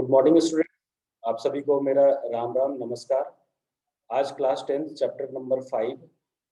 Good morning student, आप सभी को मेरा राम राम नमस्कार। आज class 10 chapter number 5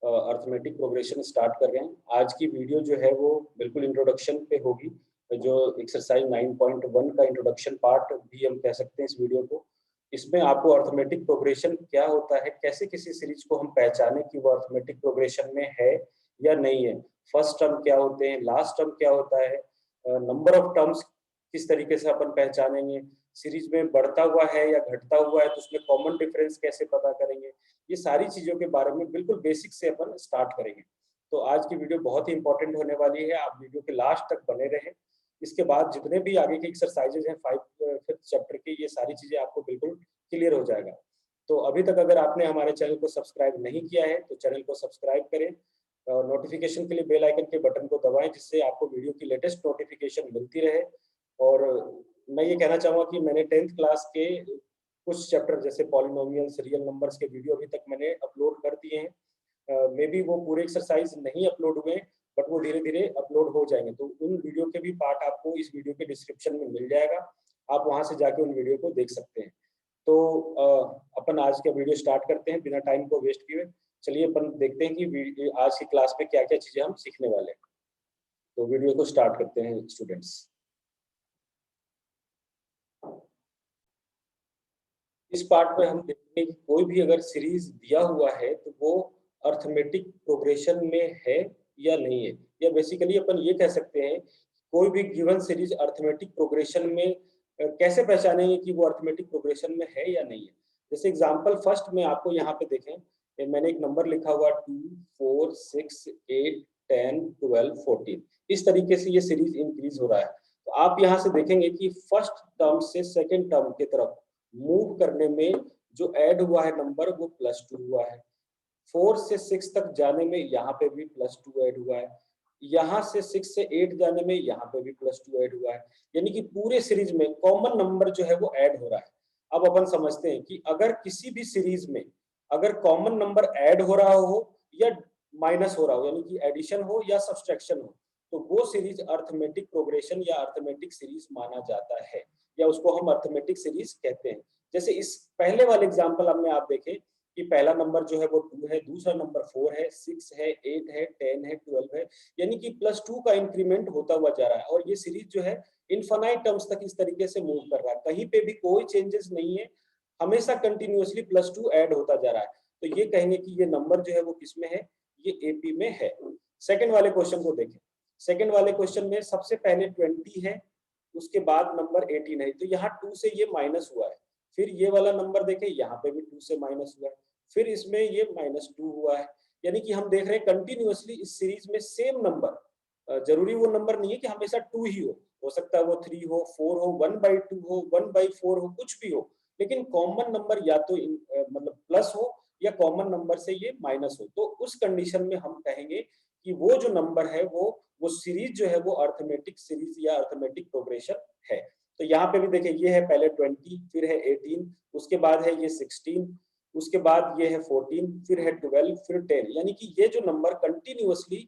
arithmetic progression start कर रहे हैं। आज की वीडियो जो है वो बिल्कुल इंट्रोडक्शन पे होगी, जो एक्सरसाइज 9.1 का इंट्रोडक्शन पार्ट भी हम कह सकते हैं इस वीडियो को। इसमें आपको अर्थमेटिक प्रोग्रेशन क्या होता है, कैसे किसी सीरीज को हम पहचाने कि वो अर्थमेटिक प्रोग्रेशन में है या नहीं है, फर्स्ट टर्म क्या होते हैं, लास्ट टर्म क्या होता है, नंबर ऑफ टर्म्स किस तरीके से अपन पहचानेंगे, सीरीज में बढ़ता हुआ है या घटता हुआ है तो उसमें कॉमन डिफरेंस कैसे पता करेंगे, ये सारी चीजों के बारे में बिल्कुल बेसिक से अपन स्टार्ट करेंगे। तो आज की वीडियो बहुत ही इंपॉर्टेंट होने वाली है, आप वीडियो के लास्ट तक बने रहें। इसके बाद जितने भी आगे के एक्सरसाइजेज हैं 5th चैप्टर के, ये सारी चीजें आपको बिल्कुल क्लियर हो जाएगा। तो अभी तक अगर आपने हमारे चैनल को सब्सक्राइब नहीं किया है तो चैनल को सब्सक्राइब करें और नोटिफिकेशन के लिए बेल आइकन के बटन को दबाएं, जिससे आपको वीडियो की लेटेस्ट नोटिफिकेशन मिलती रहे। और मैं ये कहना चाहूँगा कि मैंने 10th क्लास के कुछ चैप्टर जैसे पॉलिनोमियल्स, रियल नंबर्स के वीडियो अभी तक मैंने अपलोड कर दिए हैं। मे बी वो पूरे एक्सरसाइज नहीं अपलोड हुए, बट वो धीरे धीरे अपलोड हो जाएंगे। तो उन वीडियो के भी पार्ट आपको इस वीडियो के डिस्क्रिप्शन में मिल जाएगा, आप वहां से जाके उन वीडियो को देख सकते हैं। तो अपन आज का वीडियो स्टार्ट करते हैं बिना टाइम को वेस्ट किए। चलिए अपन देखते हैं कि आज की क्लास में क्या क्या चीजें हम सीखने वाले हैं। तो वीडियो को स्टार्ट करते हैं स्टूडेंट्स। इस पार्ट में हम देखेंगे कि कोई भी अगर सीरीज दिया हुआ है तो वो अर्थमेटिक प्रोग्रेशन में है या नहीं है, या बेसिकली अपन ये कह सकते हैं कोई भी गिवन सीरीज अर्थमेटिक प्रोग्रेशन में कैसे पहचानेंगे कि वो अर्थमेटिक प्रोग्रेशन में है या नहीं है। जैसे एग्जांपल फर्स्ट में आपको यहाँ पे देखें, मैंने एक नंबर लिखा हुआ 2, 4, 6, 8, 10, 12, 14। इस तरीके से ये सीरीज इंक्रीज हो रहा है। तो आप यहाँ से देखेंगे कि फर्स्ट टर्म से सेकेंड टर्म की तरफ मूव करने में जो ऐड हुआ है नंबर वो +2 हुआ है। 4 से 6 तक जाने में यहाँ पे भी +2 ऐड हुआ है। यहाँ से 6 से 8 जाने में यहाँ पे भी +2 ऐड हुआ है। यानी कि पूरे सीरीज में कॉमन नंबर जो है वो ऐड हो रहा है। अब अपन समझते हैं कि अगर किसी भी सीरीज में अगर कॉमन नंबर ऐड हो रहा हो या माइनस हो रहा हो, यानी कि एडिशन हो या सब्सट्रैक्शन हो, तो वो सीरीज अर्थमेटिक प्रोग्रेशन या अर्थमेटिक सीरीज माना जाता है, या उसको हम अर्थमेटिक सीरीज कहते हैं। जैसे इस पहले वाले एग्जांपल में आप देखें कि पहला नंबर जो है वो 2 है, दूसरा नंबर 4 है, 6 है, 8 है, 10 है, 12 है, यानी कि +2 का इंक्रीमेंट होता हुआ जा रहा है। और ये सीरीज जो है इनफाइनाइट टर्म्स तक इस तरीके से मूव कर रहा है, कहीं पे भी कोई चेंजेस नहीं है, हमेशा कंटिन्यूअसली +2 ऐड होता जा रहा है। तो ये कहेंगे कि ये नंबर जो है वो किसमें है, ये एपी में है। सेकंड वाले क्वेश्चन को देखें। सेकंड वाले क्वेश्चन में सबसे पहले 20 है, उसके बाद नंबर 18 है, तो यहाँ 2 से ये माइनस हुआ है। फिर ये वाला नंबर देखें, यहाँ पे भी 2 से माइनस हुआ है, फिर इसमें ये -2 हुआ है। यानी कि हम देख रहे हैं कंटिन्यूअसली इस सीरीज में सेम नंबर, जरूरी वो नंबर नहीं है कि हमेशा 2 ही हो सकता है वो 3 हो, 4 हो, 1/2 हो, 1/4 हो, कुछ भी हो, लेकिन कॉमन नंबर या तो मतलब प्लस हो या कॉमन नंबर से ये माइनस हो। तो उस कंडीशन में हम कहेंगे कि वो जो नंबर है वो सीरीज जो है वो अर्थमेटिक सीरीज या अर्थमेटिक प्रोग्रेशन है। तो यहाँ पे भी देखिए, ये है पहले 20, फिर है 18, उसके बाद है ये 16, उसके बाद ये है 14, फिर है 12, फिर 10। यानी कि ये जो नंबर कंटिन्यूअसली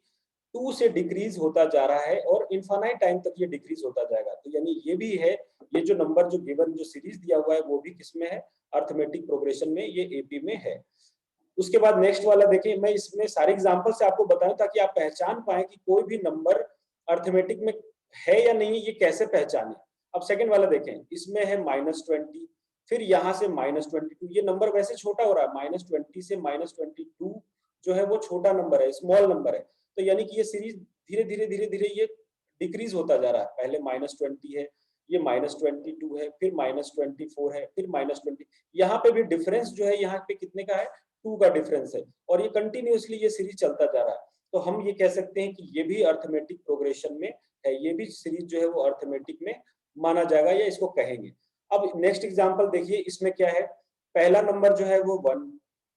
2 से डिक्रीज होता जा रहा है और इनफाइनाइट टाइम तक ये डिक्रीज होता जाएगा। तो यानी ये भी है, ये जो नंबर जो गिवन जो सीरीज दिया हुआ है वो भी किसमें है, अर्थमेटिक प्रोग्रेशन में, ये एपी में है। उसके बाद नेक्स्ट वाला देखिए, मैं इसमें सारे एग्जांपल से आपको बताऊं ताकि आप पहचान पाए कि कोई भी नंबर अर्थमेटिक में है या नहीं, ये कैसे पहचाने। अब सेकंड वाला देखें, इसमें है -20, फिर यहाँ से -22। ये नंबर वैसे छोटा हो रहा है, -20 से -22 जो है वो छोटा नंबर है, स्मॉल नंबर है। तो यानी कि ये सीरीज धीरे धीरे धीरे धीरे ये डिक्रीज होता जा रहा है। पहले -20 है, ये -22 है, फिर -24 है, फिर -20। यहाँ पे भी डिफरेंस जो है यहाँ पे कितने का है, 2 का डिफरेंस है, और ये कंटिन्यूअसली ये सीरीज चलता जा रहा है। तो हम ये कह सकते हैं कि ये भी अर्थमेटिक प्रोग्रेशन में है, ये भी सीरीज जो है वो अर्थमेटिक में माना जाएगा, या इसको कहेंगे। अब नेक्स्ट एग्जांपल देखिए, इसमें क्या है, पहला नंबर जो है वो 1,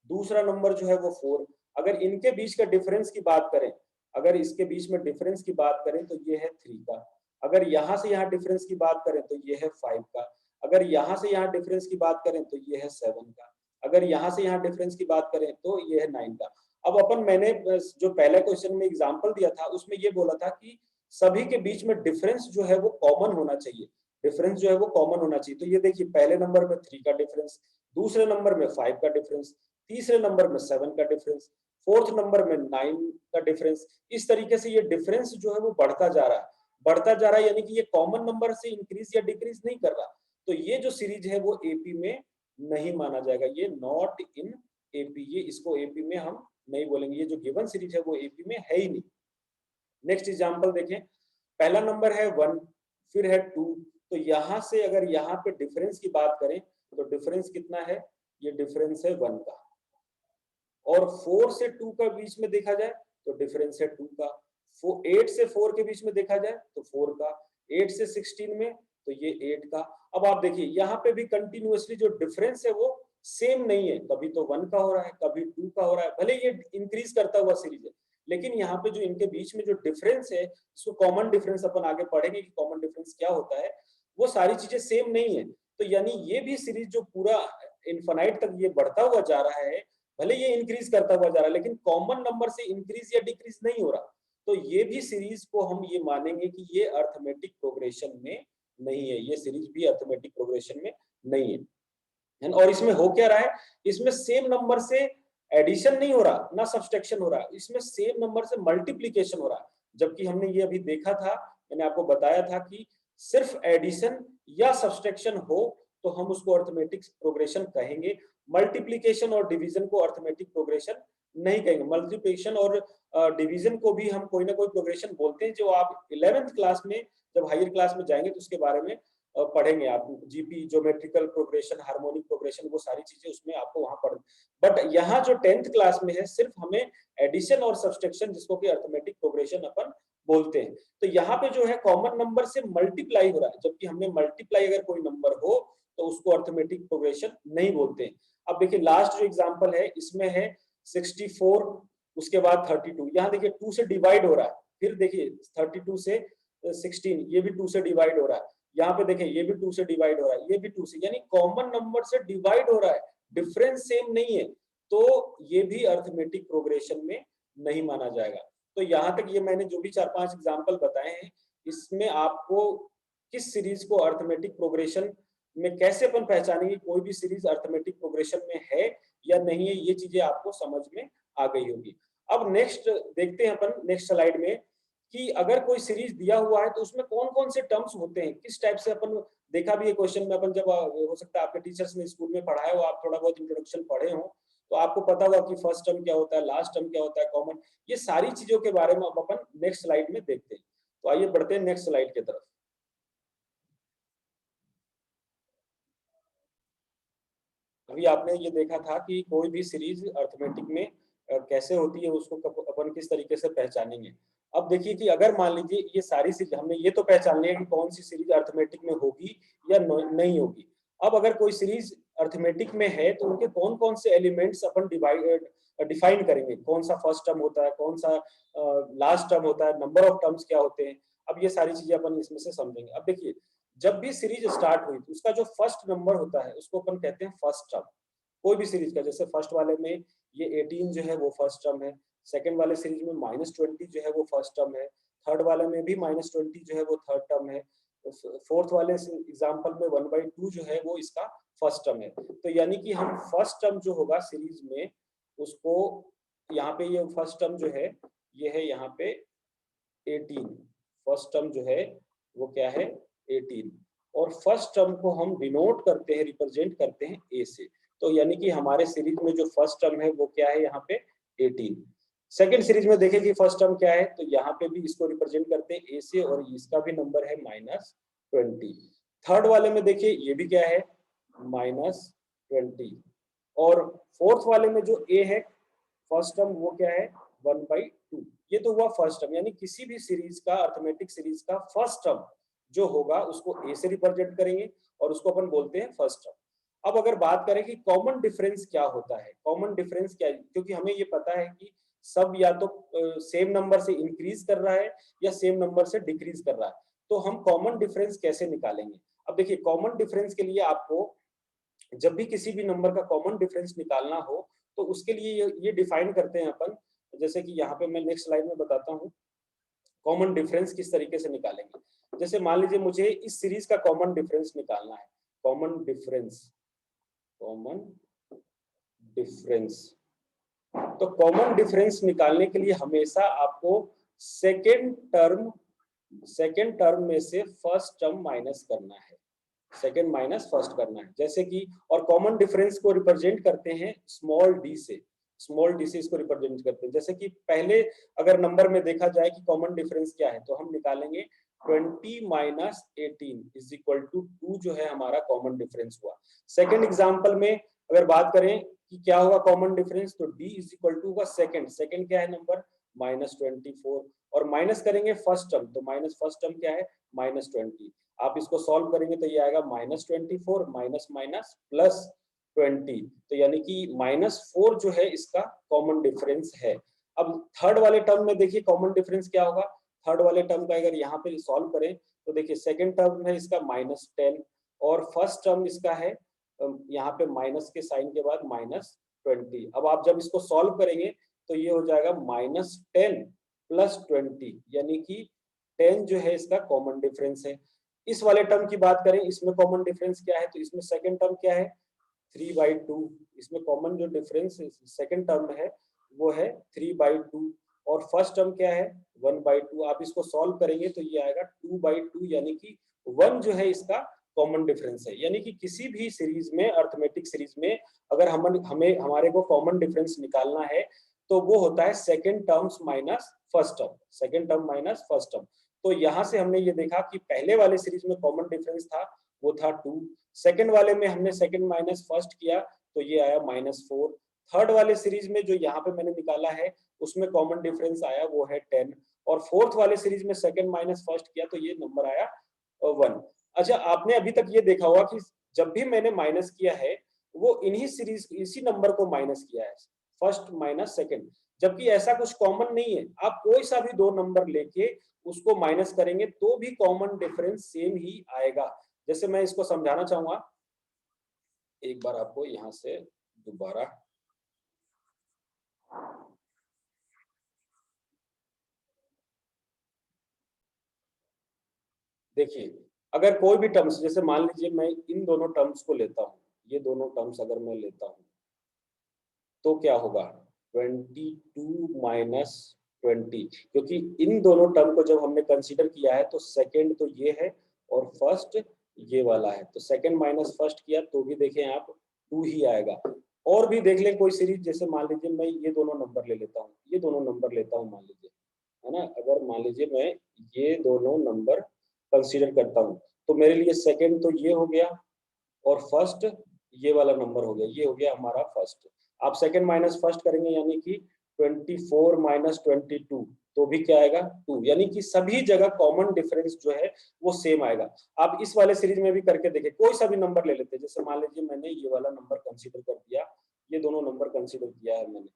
दूसरा नंबर जो है वो 4। अगर इनके बीच का डिफरेंस की बात करें, अगर इसके बीच में डिफरेंस की बात करें तो ये है 3 का। अगर यहाँ से यहाँ डिफरेंस की बात करें तो ये है 5 का। अगर यहाँ से यहाँ डिफरेंस की बात करें तो ये है 7 का। अगर यहाँ से यहाँ डिफरेंस की बात करें तो ये है 9 का। अब अपन मैंने जो पहले क्वेश्चन में एग्जांपल दिया था उसमें ये बोला था कि सभी के बीच में डिफरेंस जो है वो कॉमन होना चाहिए। डिफरेंस जो है वो कॉमन होना चाहिए। तो ये देखिए पहले नंबर में 3 का डिफरेंस, दूसरे नंबर में 5 का डिफरेंस, तीसरे नंबर में 7 का डिफरेंस, फोर्थ नंबर में 9 का डिफरेंस। इस तरीके से ये डिफरेंस जो है वो बढ़ता जा रहा है, बढ़ता जा रहा है, यानी कि ये कॉमन नंबर से इंक्रीज या डिक्रीज नहीं कर रहा। तो ये जो सीरीज है वो एपी में नहीं माना जाएगा, ये नॉट इन एपी, ये इसको एपी में हम नहीं बोलेंगे, ये जो गिवन सीरीज है वो एपी में है ही नहीं। नेक्स्ट एग्जांपल देखें, पहला नंबर है 1, फिर है 2, तो यहां से अगर यहाँ पे डिफरेंस की बात करें तो डिफरेंस कितना है, ये डिफरेंस है 1 का। और 4 से 2 का बीच में देखा जाए तो डिफरेंस है 2 का। 8 से 4 के बीच में देखा जाए तो 4 का, 8 से 16 में तो ये 8 का। अब आप देखिए यहाँ पे भी कंटिन्यूअसली जो डिफरेंस है वो सेम नहीं है, कभी तो 1 का हो रहा है, कभी 2 का हो रहा है, भले ये इंक्रीज करता हुआ सीरीज है, लेकिन यहाँ पे जो इनके बीच में जो डिफरेंस है, इसको कॉमन डिफरेंस अपन आगे पढ़ेंगे कि कॉमन डिफरेंस क्या होता है, वो सारी चीजें सेम नहीं है। तो यानी ये भी सीरीज जो पूरा इन्फिनाइट तक ये बढ़ता हुआ जा रहा है, भले ये इंक्रीज करता हुआ जा रहा है, लेकिन कॉमन नंबर से इंक्रीज या डिक्रीज नहीं हो रहा। तो ये भी सीरीज को हम ये मानेंगे कि ये अर्थमेटिक प्रोग्रेशन में नहीं है, ये सीरीज भी अर्थमेटिक प्रोग्रेशन में नहीं है। और इसमें हो क्या रहा है, इसमें सेम नंबर से एडिशन नहीं हो रहा, ना सब्सट्रैक्शन हो रहा, इसमें सेम नंबर से मल्टीप्लीकेशन हो रहा है। जबकि हमने ये अभी देखा था, मैंने आपको बताया था कि सिर्फ एडिशन या सब्सट्रैक्शन हो तो हम उसको अर्थमेटिक प्रोग्रेशन कहेंगे, मल्टीप्लीकेशन और डिवीजन को अर्थमेटिक प्रोग्रेशन नहीं कहेंगे। मल्टीप्लीकेशन और डिवीजन को भी हम कोई ना कोई प्रोग्रेशन बोलते हैं, जो आप 11th क्लास में जब हायर क्लास में जाएंगे तो उसके बारे में पढ़ेंगे आप, GP geometrical progression, harmonic progression, वो सारी चीजें उसमें आपको वहां पढ़। बट यहाँ जो 10th क्लास में है सिर्फ हमें एडिशन और सब्सट्रैक्शन, जिसको कि अर्थमेटिक प्रोग्रेशन अपन बोलते हैं। तो यहाँ पे जो है कॉमन नंबर से मल्टीप्लाई हो रहा है, जबकि हमने मल्टीप्लाई अगर कोई नंबर हो तो उसको अर्थमेटिक प्रोग्रेशन नहीं बोलते हैं। अब देखिए लास्ट जो एग्जाम्पल है इसमें है 64, उसके बाद 32, यहाँ देखिए 2 से डिवाइड हो रहा है, फिर देखिए 32 से 16, ये भी 2 से डिवाइड हो रहा है, यहाँ पे देखें ये भी 2 से डिवाइड हो रहा है, ये भी 2 से, यानी कॉमन नंबर से डिवाइड हो रहा है, डिफरेंस सेम नहीं है, तो ये भी अर्थमेटिक प्रोग्रेशन में नहीं माना जाएगा। तो यहाँ तक ये मैंने जो भी 4-5 एग्जाम्पल बताए हैं, इसमें आपको किस सीरीज को अर्थमेटिक प्रोग्रेशन में कैसे अपन पहचानेंगे, कोई भी सीरीज अर्थमेटिक प्रोग्रेशन में है या नहीं है, ये चीजें आपको समझ में आ गई होगी। अब नेक्स्ट देखते हैं अपन नेक्स्ट स्लाइड में कि अगर कोई सीरीज दिया हुआ है तो उसमें कौन कौन से टर्म्स होते हैं, किस टाइप से अपन देखा भी है क्वेश्चन में, अपन जब हो सकता है आपके टीचर्स ने स्कूल में पढ़ाया हो, आप थोड़ा बहुत इंट्रोडक्शन पढ़े हो, तो आपको पता होगा कि फर्स्ट टर्म क्या होता है, लास्ट टर्म क्या होता है, कॉमन, ये सारी चीजों के बारे में अब अपन नेक्स्ट स्लाइड में देखते हैं। तो आइए बढ़ते हैं नेक्स्ट स्लाइड की तरफ। अभी आपने ये देखा था कि कोई भी सीरीज अर्थमेटिक में कैसे होती है, उसको अपन किस तरीके से पहचानेंगे। अब देखिए कि अगर मान लीजिए ये सारी सीरीज हमने ये तो पहचान लिया कि कौन सी सीरीज अर्थमेटिक में होगी या नहीं होगी। अब अगर कोई सीरीज अर्थमेटिक में है तो उनके कौन कौन से एलिमेंट्स अपन डिफाइन करेंगे, कौन सा फर्स्ट टर्म होता है, कौन सा लास्ट टर्म होता है, नंबर ऑफ टर्म्स क्या होते हैं, अब ये सारी चीजें अपन इसमें से समझेंगे। अब देखिए जब भी सीरीज स्टार्ट हुई तो उसका जो फर्स्ट नंबर होता है उसको अपन कहते हैं फर्स्ट टर्म, कोई भी सीरीज का। जैसे फर्स्ट वाले में ये 18 जो है वो फर्स्ट टर्म है, सेकंड वाले सीरीज में -20 जो है वो फर्स्ट टर्म है, थर्ड वाले में भी -20 जो है वो थर्ड टर्म है, फोर्थ वाले एग्जांपल में 1/2 जो है वो इसका फर्स्ट टर्म है। तो यानी कि हम फर्स्ट टर्म जो होगा सीरीज में उसको, यहाँ पे ये फर्स्ट टर्म जो है ये है यहाँ पे 18, फर्स्ट टर्म जो है वो क्या है 18, और फर्स्ट टर्म को हम डिनोट करते हैं, रिप्रेजेंट करते हैं ए से। तो यानी कि हमारे सीरीज में जो फर्स्ट टर्म है वो क्या है यहाँ पे 18। सेकंड सीरीज में देखें कि फर्स्ट टर्म क्या है, तो यहाँ पे भी इसको रिप्रेजेंट करते हैं ए से, और इसका भी नंबर है -20। थर्ड वाले में देखिए ये भी क्या है -20, और फोर्थ वाले में जो ए है फर्स्ट टर्म वो क्या है 1/2। ये तो हुआ फर्स्ट टर्म, यानी किसी भी सीरीज का, अर्थमेटिक सीरीज का फर्स्ट टर्म जो होगा उसको ए से रिप्रेजेंट करेंगे और उसको अपन बोलते हैं फर्स्ट टर्म। अब अगर बात करें कि कॉमन डिफरेंस क्या होता है, कॉमन डिफरेंस क्या है, क्योंकि हमें ये पता है कि सब या तो सेम नंबर से इंक्रीज कर रहा है या सेम नंबर से डिक्रीज कर रहा है, तो हम कॉमन डिफरेंस कैसे निकालेंगे। अब देखिए कॉमन डिफरेंस के लिए आपको जब भी किसी भी नंबर का कॉमन डिफरेंस निकालना हो तो उसके लिए ये डिफाइन करते हैं अपन, जैसे कि यहाँ पे मैं नेक्स्ट स्लाइड में बताता हूँ। कॉमन डिफरेंस किस तरीके से निकालेंगे। जैसे मान लीजिए मुझे इस सीरीज का कॉमन डिफरेंस निकालना है, कॉमन डिफरेंस। तो कॉमन डिफरेंस निकालने के लिए हमेशा आपको सेकेंड टर्म में से फर्स्ट टर्म माइनस करना है, सेकेंड माइनस फर्स्ट करना है। जैसे कि और कॉमन डिफरेंस को रिप्रेजेंट करते हैं स्मॉल डी से, स्मॉल डी से इसको रिप्रेजेंट करते हैं। जैसे कि पहले अगर नंबर में देखा जाए कि कॉमन डिफरेंस क्या है, तो हम निकालेंगे 20 माइनस 18 इज इक्वल टू 2 जो है हमारा कॉमन डिफरेंस हुआ। सेकेंड एग्जाम्पल में अगर बात करें कि क्या होगा कॉमन डिफरेंस, तो d इज इक्वल टू होगा सेकेंड क्या है नंबर -24, और माइनस करेंगे फर्स्ट टर्म, तो माइनस फर्स्ट टर्म क्या है -20। आप इसको सॉल्व करेंगे तो ये आएगा -24 माइनस माइनस +20, तो यानी कि -4 जो है इसका कॉमन डिफरेंस है। अब थर्ड वाले टर्म में देखिए कॉमन डिफरेंस क्या होगा। थर्ड वाले टर्म का अगर यहाँ पे सॉल्व करें तो देखिए सेकेंड टर्म है इसका -10 और फर्स्ट टर्म इसका है यहाँ पे माइनस के साइन के बाद -20। अब आप जब इसको सॉल्व करेंगे तो ये हो जाएगा -10 + 20, यानी कि 10 जो है इसका कॉमन डिफरेंस है। इस वाले टर्म की बात करें, इसमें कॉमन डिफरेंस क्या है, तो इसमें सेकंड टर्म क्या है 3/2। इसमें कॉमन जो डिफरेंस सेकंड टर्म है वो है 3/2 और फर्स्ट टर्म क्या है 1/2। आप इसको सॉल्व करेंगे तो ये आएगा 2/2, यानी कि 1 जो है इसका कॉमन डिफरेंस है। यानी कि किसी भी सीरीज में, अर्थमेटिक सीरीज में अगर हमें हमारे को कॉमन डिफरेंस निकालना है तो वो होता है second terms minus first term, second term minus first term. तो यहाँ से हमने ये देखा कि पहले वाले सीरीज में कॉमन डिफरेंस था वो था 2, सेकंड वाले में हमने सेकंड माइनस फर्स्ट किया तो ये आया -4, थर्ड वाले सीरीज में जो यहाँ पे मैंने निकाला है उसमें कॉमन डिफरेंस आया वो है 10, और फोर्थ वाले सीरीज में सेकंड माइनस फर्स्ट किया तो ये नंबर आया 1। अच्छा, आपने अभी तक ये देखा होगा कि जब भी मैंने माइनस किया है वो इन्हीं सीरीज इसी नंबर को माइनस किया है, फर्स्ट माइनस सेकंड, जबकि ऐसा कुछ कॉमन नहीं है। आप कोई सा भी दो नंबर लेके उसको माइनस करेंगे तो भी कॉमन डिफरेंस सेम ही आएगा। जैसे मैं इसको समझाना चाहूंगा, एक बार आपको यहां से दोबारा देखिए, अगर कोई भी टर्म्स, जैसे मान लीजिए मैं इन दोनों टर्म्स को लेता हूँ, ये दोनों टर्म्स अगर मैं लेता हूँ तो क्या होगा 22 माइनस 20, क्योंकि इन दोनों टर्म को जब हमने कंसीडर किया है तो सेकंड तो ये है और फर्स्ट ये वाला है, तो सेकंड माइनस फर्स्ट किया तो भी देखें आप 2 ही आएगा। और भी देख लें कोई सीरीज, जैसे मान लीजिए मैं ये दोनों नंबर ले लेता हूँ, ये दोनों नंबर लेता हूँ मान लीजिए, है ना। अगर मान लीजिए मैं ये दोनों नंबर कंसीडर करता हूँ तो मेरे लिए सेकंड तो ये हो गया और फर्स्ट ये वाला नंबर हो गया, ये हो गया हमारा फर्स्ट। आप सेकंड माइनस फर्स्ट करेंगे यानी कि 24 माइनस 22, तो भी क्या आएगा 2, यानी कि सभी जगह कॉमन डिफरेंस जो है वो सेम आएगा। आप इस वाले सीरीज में भी करके देखें, कोई सा भी नंबर ले लेते हैं, जैसे मान लीजिए मैंने ये वाला नंबर कंसीडर कर दिया, ये दोनों नंबर कंसीडर किया है मैंने,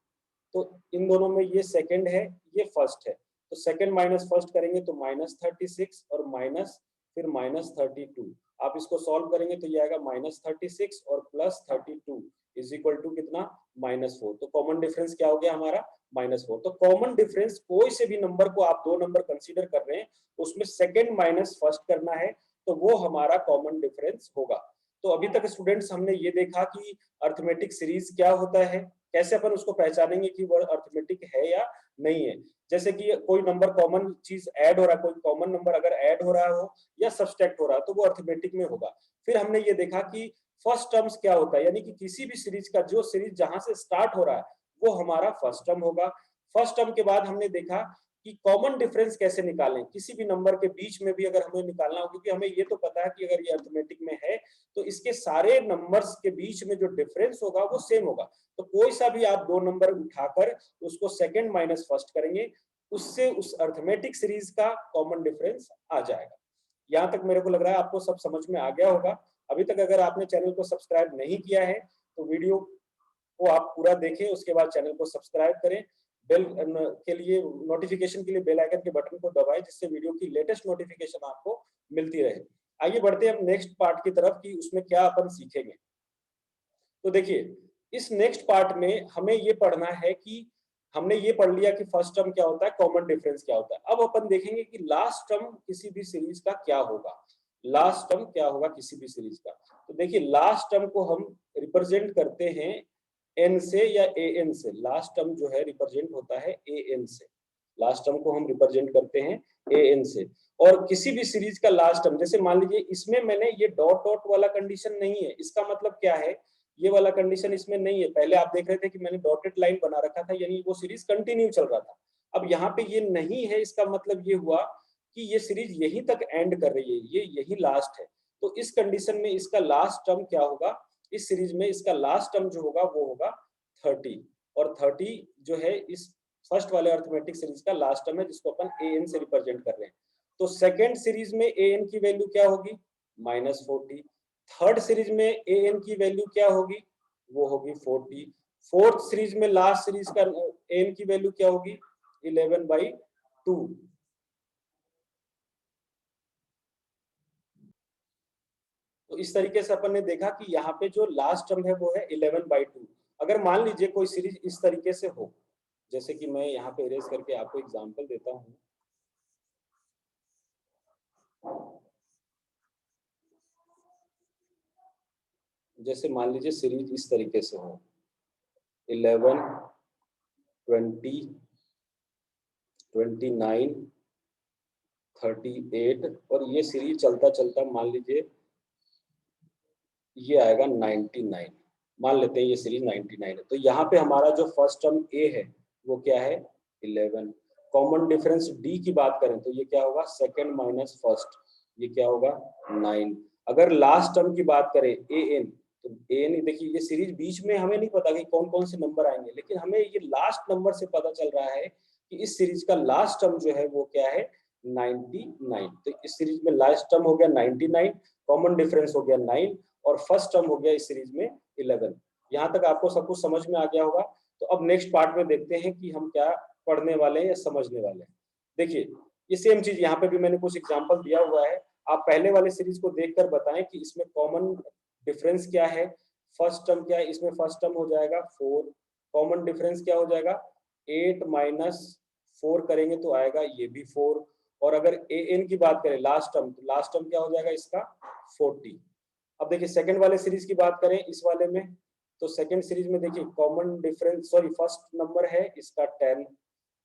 तो इन दोनों में ये सेकंड है ये फर्स्ट है, तो सेकंड माइनस फर्स्ट करेंगे तो -36 और माइनस फिर -32। आप इसको सॉल्व करेंगे तो ये आएगा -36 और +32 इज इक्वल टू कितना -4। तो कॉमन डिफरेंस क्या हो गया हमारा -4। तो कॉमन डिफरेंस कोई से भी नंबर को आप दो नंबर कंसीडर कर रहे हैं उसमें सेकंड माइनस फर्स्ट करना है तो वो हमारा कॉमन डिफरेंस होगा। तो अभी तक स्टूडेंट्स हमने ये देखा कि अर्थमेटिक सीरीज क्या होता है, कैसे अपन उसको पहचानेंगे कि वो अर्थमेटिक है या नहीं है। जैसे कि कोई नंबर कॉमन चीज ऐड हो रहा है, कोई कॉमन नंबर अगर ऐड हो रहा हो या सब्सट्रैक्ट हो रहा है तो वो अर्थमेटिक में होगा। फिर हमने ये देखा कि फर्स्ट टर्म्स क्या होता है, यानी कि किसी भी सीरीज का जो सीरीज जहां से स्टार्ट हो रहा है वो हमारा फर्स्ट टर्म होगा। फर्स्ट टर्म के बाद हमने देखा कि कॉमन डिफरेंस कैसे निकालें, किसी भी नंबर के बीच में भी अगर हमें निकालना हो, क्योंकि हमें ये तो पता है कि अगर ये अर्थमेटिक में है तो इसके सारे नंबर्स के बीच में जो डिफरेंस होगा वो सेम होगा। तो कोई सा भी आप दो नंबर उठाकर उसको सेकंड माइनस फर्स्ट करेंगे, उससे उस अर्थमेटिक सीरीज का कॉमन डिफरेंस आ जाएगा। यहाँ तक मेरे को लग रहा है आपको सब समझ में आ गया होगा। अभी तक अगर आपने चैनल को सब्सक्राइब नहीं किया है तो वीडियो को आप पूरा देखें, उसके बाद चैनल को सब्सक्राइब करें, बेल के लिए नोटिफिकेशन के लिए बेल आइकन के बटन को दबाएं जिससे वीडियो की लेटेस्ट नोटिफिकेशन आपको मिलती रहे। आइए बढ़ते हैं अब नेक्स्ट पार्ट की तरफ कि उसमें क्या अपन सीखेंगे। तो देखिए, इस नेक्स्ट पार्ट में हमें ये पढ़ना है कि हमने ये पढ़ लिया कि फर्स्ट टर्म क्या होता है, कॉमन डिफरेंस क्या होता है। अब अपन देखेंगे कि लास्ट टर्म किसी भी सीरीज का क्या होगा, लास्ट टर्म क्या होगा किसी भी सीरीज का। तो देखिए लास्ट टर्म को हम रिप्रेजेंट करते हैं एन से या ए एन से। लास्ट टर्म जो है रिप्रेजेंट होता है ए एन से, लास्ट टर्म को हम रिप्रेजेंट करते हैं ए एन से। और किसी भी सीरीज का लास्ट टर्म, जैसे मान लीजिए इसमें मैंने ये डॉट डॉट वाला कंडीशन नहीं है, इसका मतलब क्या है, ये वाला कंडीशन इसमें नहीं है। पहले आप देख रहे थे कि मैंने डॉटेड लाइन बना रखा था, यानी वो सीरीज कंटिन्यू चल रहा था। अब यहाँ पे ये नहीं है, इसका मतलब ये हुआ कि ये सीरीज यहीं तक एंड कर रही है, ये यही लास्ट है। तो इस कंडीशन में इसका लास्ट टर्म क्या होगा, इस सीरीज में इसका लास्ट टर्म जो होगा वो होगा 30। और 30 जो है इस फर्स्ट वाले अर्थमेटिक सीरीज का लास्ट टर्म है, जिसको अपन ए एन से रिप्रेजेंट कर रहे हैं। तो सेकेंड सीरीज में ए एन की वैल्यू क्या होगी, -40। थर्ड सीरीज में ए एन की वैल्यू क्या होगी, वो होगी 40। फोर्थ सीरीज में लास्ट सीरीज का ए एन की वैल्यू क्या होगी, 11/2। तो इस तरीके से अपन ने देखा कि यहाँ पे जो लास्ट टर्म है वो है 11/2। अगर मान लीजिए कोई सीरीज इस तरीके से हो, जैसे कि मैं यहाँ पे इरेज करके आपको एग्जांपल देता हूँ। जैसे मान लीजिए सीरीज इस तरीके से हो 11, 20, 29, 38, और ये सीरीज चलता चलता मान लीजिए ये आएगा 99। मान लेते हैं ये सीरीज 99 है। तो यहाँ पे हमारा जो फर्स्ट टर्म ए है वो क्या है, 11। कॉमन डिफरेंस डी की बात करें तो ये क्या होगा, सेकंड माइनस फर्स्ट, ये क्या होगा 9। अगर लास्ट टर्म की बात करें ए एन, तो ए एन देखिए ये सीरीज बीच में हमें नहीं पता कि कौन कौन से नंबर आएंगे, लेकिन हमें ये लास्ट नंबर से पता चल रहा है कि इस सीरीज का लास्ट टर्म जो है वो क्या है, 99। तो इस सीरीज में लास्ट टर्म हो गया 99, कॉमन डिफरेंस हो गया 9, और फर्स्ट टर्म हो गया इस सीरीज में 11। यहाँ तक आपको सब कुछ समझ में आ गया होगा। तो अब नेक्स्ट पार्ट में देखते हैं कि हम क्या पढ़ने वाले हैं या समझने वाले हैं। देखिए ये सेम चीज यहाँ पे भी मैंने कुछ एग्जांपल दिया हुआ है। आप पहले वाले सीरीज को देखकर बताएं कि इसमें कॉमन डिफरेंस क्या है, फर्स्ट टर्म क्या है। इसमें फर्स्ट टर्म हो जाएगा 4, कॉमन डिफरेंस क्या हो जाएगा 8 माइनस 4 करेंगे तो आएगा ये भी 4। और अगर ए एन की बात करें लास्ट टर्म, तो लास्ट टर्म क्या हो जाएगा इसका 40। अब देखिए सेकंड वाले सीरीज की बात करें इस वाले में, तो सेकंड सीरीज में देखिए common difference, sorry first number है इसका 10।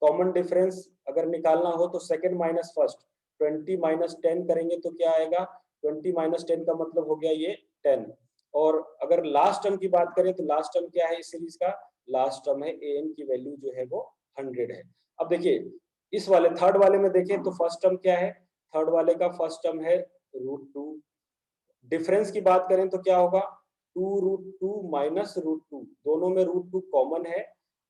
कॉमन डिफरेंस अगर निकालना हो तो सेकंड माइनस फर्स्ट, 20 माइनस 10 करेंगे तो क्या आएगा, 20 माइनस 10 का मतलब हो गया ये 10। और अगर लास्ट टर्म की बात करें तो लास्ट टर्म क्या है इस सीरीज का, लास्ट टर्म है ए एन की वैल्यू जो है वो 100 है। अब देखिए इस वाले थर्ड वाले में देखें तो फर्स्ट टर्म क्या है, थर्ड वाले का फर्स्ट टर्म है √2। डिफरेंस की बात करें तो क्या होगा 2√2 माइनस √2, दोनों में √2 कॉमन है,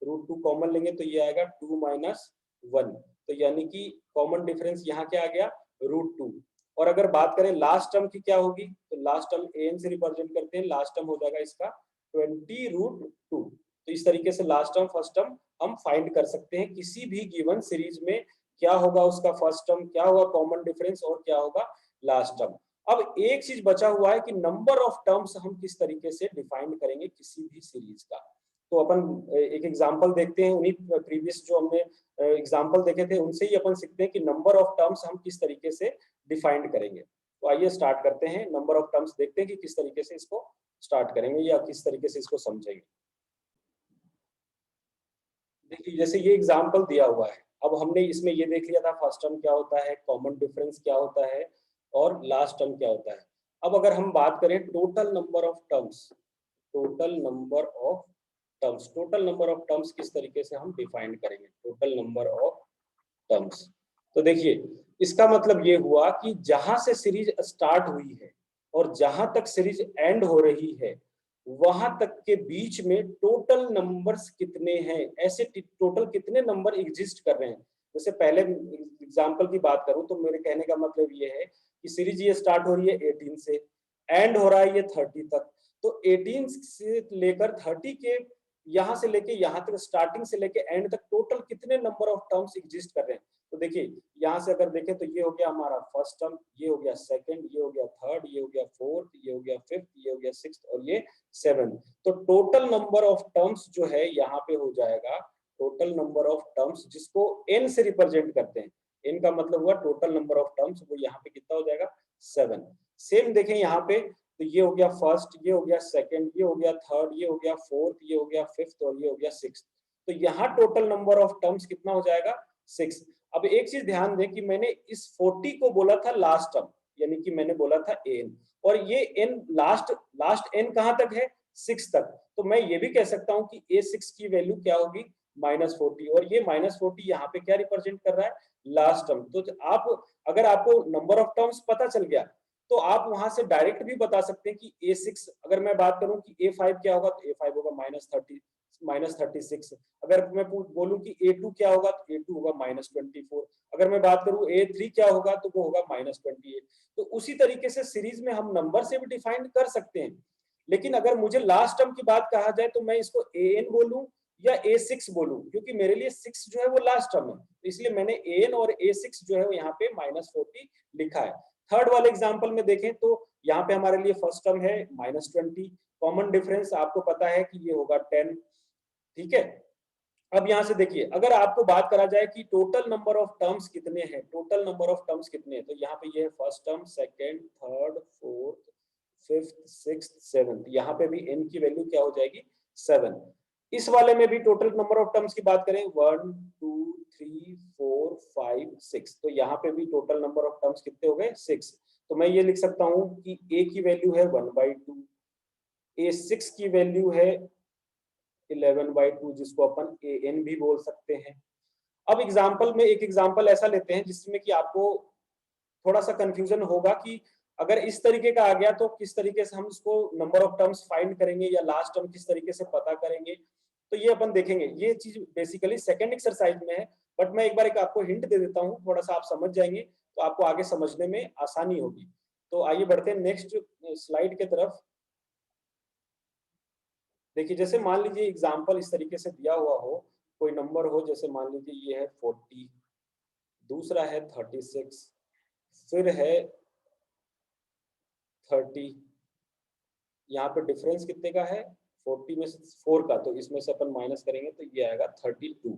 √2 कॉमन लेंगे तो ये आएगा 2 माइनस 1। तो यानी कि कॉमन डिफरेंस यहाँ क्या आ गया √2। और अगर बात करें लास्ट टर्म की क्या होगी, तो लास्ट टर्म एन से रिप्रेजेंट करते हैं, लास्ट टर्म हो जाएगा इसका 20√2। तो इस तरीके से लास्ट टर्म फर्स्ट टर्म हम फाइंड कर सकते हैं किसी भी गिवन सीरीज में, क्या होगा उसका फर्स्ट टर्म, क्या होगा कॉमन डिफरेंस, और क्या होगा लास्ट टर्म। अब एक चीज बचा हुआ है कि नंबर ऑफ टर्म्स हम किस तरीके से डिफाइन करेंगे किसी भी सीरीज का। तो अपन एक एग्जांपल देखते हैं, उन्हीं प्रीवियस जो हमने एग्जांपल देखे थे उनसे ही अपन सीखते हैं कि नंबर ऑफ टर्म्स हम किस तरीके से डिफाइन करेंगे। तो आइए स्टार्ट करते हैं, नंबर ऑफ टर्म्स देखते हैं कि किस तरीके से इसको स्टार्ट करेंगे या किस तरीके से इसको समझेंगे। देखिए जैसे ये एग्जांपल दिया हुआ है, अब हमने इसमें ये देख लिया था फर्स्ट टर्म क्या होता है, कॉमन डिफरेंस क्या होता है, और लास्ट टर्म क्या होता है। अब अगर हम बात करें total number of terms, total number of terms, total number of terms किस तरीके से हम डिफाइन करेंगे, टोटल नंबर ऑफ टर्म्स। तो देखिए इसका मतलब ये हुआ कि जहां से सीरीज स्टार्ट हुई है और जहां तक सीरीज एंड हो रही है वहां तक के बीच में टोटल नंबर्स कितने हैं, ऐसे टोटल कितने नंबर एग्जिस्ट कर रहे हैं। जैसे पहले एग्जांपल की बात करूं तो मेरे कहने का मतलब ये है कि सीरीज ये स्टार्ट हो रही है 18 से, एंड हो रहा है ये 30 तक। तो 18 से लेकर 30 के यहाँ से लेके यहाँ तक, स्टार्टिंग से लेके एंड तक टोटल कितने नंबर ऑफ टर्म्स एग्जिस्ट कर रहे हैं। तो देखिए यहाँ से अगर देखें तो ये हो गया हमारा फर्स्ट टर्म, ये हो गया सेकंड, ये हो गया थर्ड, ये हो गया फोर्थ, ये हो गया फिफ्थ, ये हो गया सिक्स्थ, और ये सेवन। तो टोटल नंबर ऑफ टर्म्स जो है यहाँ पे हो जाएगा टोटल नंबर ऑफ टर्म्स जिसको n से रिप्रेजेंट करते हैं, n का मतलब हुआ टोटल नंबर ऑफ टर्म्स, वो यहाँ पे कितना हो जाएगा 7। सेम देखें यहाँ पे, तो ये हो गया फर्स्ट, ये हो गया सेकंड, ये हो गया थर्ड, ये हो गया फोर्थ, ये हो गया फिफ्थ और ये हो गया सिक्स्थ। तो यहाँ टोटल नंबर ऑफ टर्म्स कितना हो जाएगा 6। अब एक चीज ध्यान दें कि मैंने इस 40 को बोला था लास्ट टर्म, यानी कि मैंने बोला था n, और ये n लास्ट n कहां तक है 6 तक। तो मैं ये भी कह सकता हूं कि a6 की वैल्यू क्या होगी -40, और ये -40 यहाँ पे क्या रिप्रेजेंट कर रहा है लास्ट टर्म। तो आप अगर आपको नंबर ऑफ टर्म्स पता चल गया तो आप वहां से डायरेक्ट भी बता सकते हैं कि a6, अगर मैं बात करूं कि a5 क्या होगा तो a5 होगा -36। अगर मैं बोलूं कि a2 क्या होगा तो a2 होगा -24। अगर मैं बात करूं a3 क्या होगा तो वो होगा -28। तो उसी तरीके से सीरीज में हम नंबर से भी डिफाइन कर सकते हैं। लेकिन अगर मुझे लास्ट टर्म की बात कहा जाए तो मैं इसको an बोलूं या a6 बोलूं, क्योंकि मेरे लिए 6 जो है वो लास्ट टर्म है, तो इसलिए मैंने an और a6 जो है वो यहाँ पे -40 लिखा है। थर्ड वाले एग्जांपल में देखें तो यहाँ पे हमारे लिए फर्स्ट टर्म है -20, कॉमन डिफरेंस आपको पता है कि ये होगा 10, ठीक है। अब यहाँ से देखिए, अगर आपको बात करा जाए कि टोटल नंबर ऑफ टर्म्स कितने हैं, टोटल नंबर ऑफ टर्म्स कितने हैं, तो यहाँ पे ये है first term, second, third, fourth, fifth, sixth, seventh, यहाँ पे भी n की वैल्यू क्या हो जाएगी 7। इस वाले में भी टोटल नंबर ऑफ टर्म्स की बात करें 1 2 3 4 5 6, तो यहाँ पे भी टोटल नंबर ऑफ टर्म्स कितने हो गए 6। तो मैं ये लिख सकता हूँ कि a की वैल्यू है 1/2, a6 की वैल्यू है 11/2, जिसको अपन an भी बोल सकते हैं। अब एग्जाम्पल में एक एग्जाम्पल ऐसा लेते हैं जिसमें कि आपको थोड़ा सा कंफ्यूजन होगा कि अगर इस तरीके का आ गया तो किस तरीके से हम इसको नंबर ऑफ टर्म्स फाइंड करेंगे या लास्ट टर्म किस तरीके से पता करेंगे, तो ये अपन देखेंगे। ये चीज बेसिकली सेकंड एक्सरसाइज में है, बट मैं एक बार एक आपको हिंट दे देता हूँ, थोड़ा सा आप समझ जाएंगे तो आपको आगे समझने में आसानी होगी। तो आइए बढ़ते हैं नेक्स्ट स्लाइड की तरफ। देखिए, जैसे मान लीजिए एग्जाम्पल इस तरीके से दिया हुआ हो, कोई नंबर हो, जैसे मान लीजिए ये है 40, दूसरा है 36, फिर है 30, यहाँ पे डिफरेंस कितने का है 40 में से 4 का, तो इसमें से अपन माइनस करेंगे तो ये आएगा 32।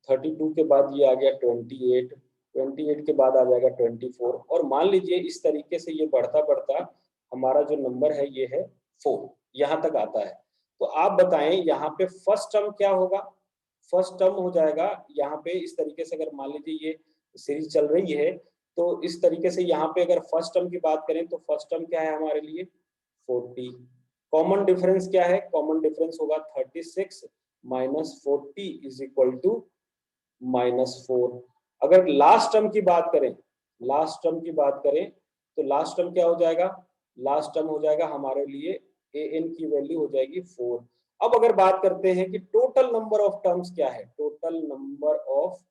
32 के बाद ये आ गया 28, 28 के बाद आ जाएगा 24, और मान लीजिए इस तरीके से ये बढ़ता बढ़ता हमारा जो नंबर है ये है 4, यहाँ तक आता है। तो आप बताएं यहाँ पे फर्स्ट टर्म क्या होगा। फर्स्ट टर्म हो जाएगा यहाँ पे इस तरीके से, अगर मान लीजिए ये सीरीज चल रही है तो इस तरीके से यहाँ पे अगर फर्स्ट टर्म की बात करें तो फर्स्ट टर्म क्या है हमारे लिए 40। कॉमन डिफरेंस क्या है, कॉमन डिफरेंस होगा 36 -40 इज इक्वल टू -4। अगर लास्ट टर्म की बात करें, लास्ट टर्म की बात करें तो लास्ट टर्म क्या हो जाएगा, लास्ट टर्म हो जाएगा हमारे लिए an की वैल्यू हो जाएगी 4। अब अगर बात करते हैं कि टोटल नंबर ऑफ टर्म्स क्या है, टोटल नंबर ऑफ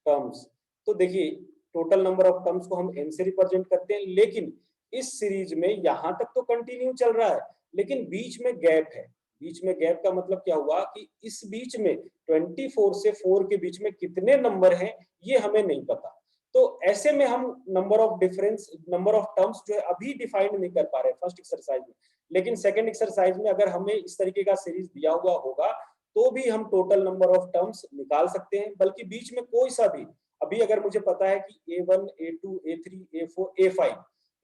टर्म्स, तो देखिए टोटल नंबर ऑफ टर्म्स को हम n से रिप्रेजेंट करते हैं, लेकिन इस सीरीज में यहां तक तो कंटिन्यू चल रहा है, लेकिन बीच में गैप है। बीच में गैप का मतलब क्या हुआ कि इस बीच में 24 से 4 के बीच में कितने नंबर हैं ये हमें नहीं पता। तो ऐसे में हम number of difference, number of terms जो है अभी डिफाइन नहीं कर पा रहे फर्स्ट एक्सरसाइज में, लेकिन सेकंड एक्सरसाइज में अगर हमें इस तरीके का सीरीज दिया हुआ होगा तो भी हम टोटल नंबर ऑफ टर्म्स निकाल सकते हैं, बल्कि बीच में कोई सा भी, अभी अगर मुझे पता है कि A1 A2 A3 A4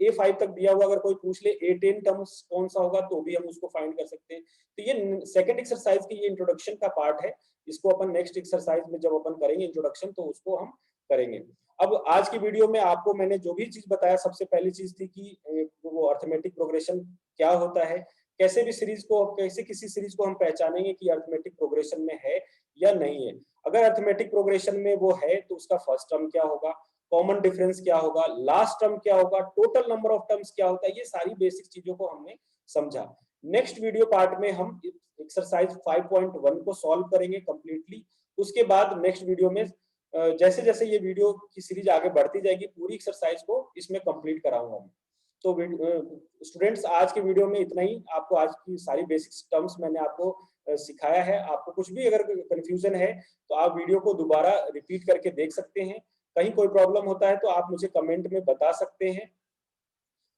A5 तक दिया हुआ, अगर कोई पूछ ले A10 टर्म्स कौन सा होगा तो भी हम उसको फाइंड कर सकते हैं। तो ये सेकंड एक्सरसाइज की ये इंट्रोडक्शन का पार्ट है, इसको अपन नेक्स्ट एक्सरसाइज में जब अपन करेंगे इंट्रोडक्शन तो उसको हम करेंगे। अब आज की वीडियो में आपको मैंने जो भी चीज बताया, सबसे पहली चीज थी कि वो अर्थमेटिक प्रोग्रेशन क्या होता है, कैसे भी सीरीज को, कैसे किसी सीरीज को हम पहचानेंगे कि अर्थमेटिक प्रोग्रेशन में है या नहीं है। अगर अर्थमेटिक प्रोग्रेशन में वो है तो उसका फर्स्ट टर्म क्या होगा, कॉमन डिफरेंस क्या होगा, लास्ट टर्म क्या होगा, टोटल नंबर ऑफ टर्म्स क्या होता है, ये सारी बेसिक चीजों को हमने समझा। नेक्स्ट वीडियो पार्ट में हम एक्सरसाइज 5.1 को सॉल्व करेंगे कंप्लीटली। उसके बाद नेक्स्ट वीडियो में जैसे जैसे ये वीडियो की सीरीज आगे बढ़ती जाएगी पूरी एक्सरसाइज को इसमें कंप्लीट कराऊंगा मैं। तो स्टूडेंट्स आज के वीडियो में इतना ही, आपको आज की सारी बेसिक टर्म्स मैंने आपको सिखाया है। आपको कुछ भी अगर कंफ्यूजन है तो आप वीडियो को दोबारा रिपीट करके देख सकते हैं। कहीं कोई प्रॉब्लम होता है तो आप मुझे कमेंट में बता सकते हैं।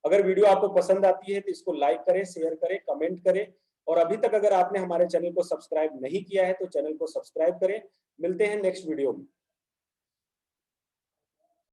अगर वीडियो आपको पसंद आती है तो इसको लाइक करें, शेयर करें, कमेंट करें और अभी तक अगर आपने हमारे चैनल को सब्सक्राइब नहीं किया है तो चैनल को सब्सक्राइब करें। मिलते हैं नेक्स्ट वीडियो में।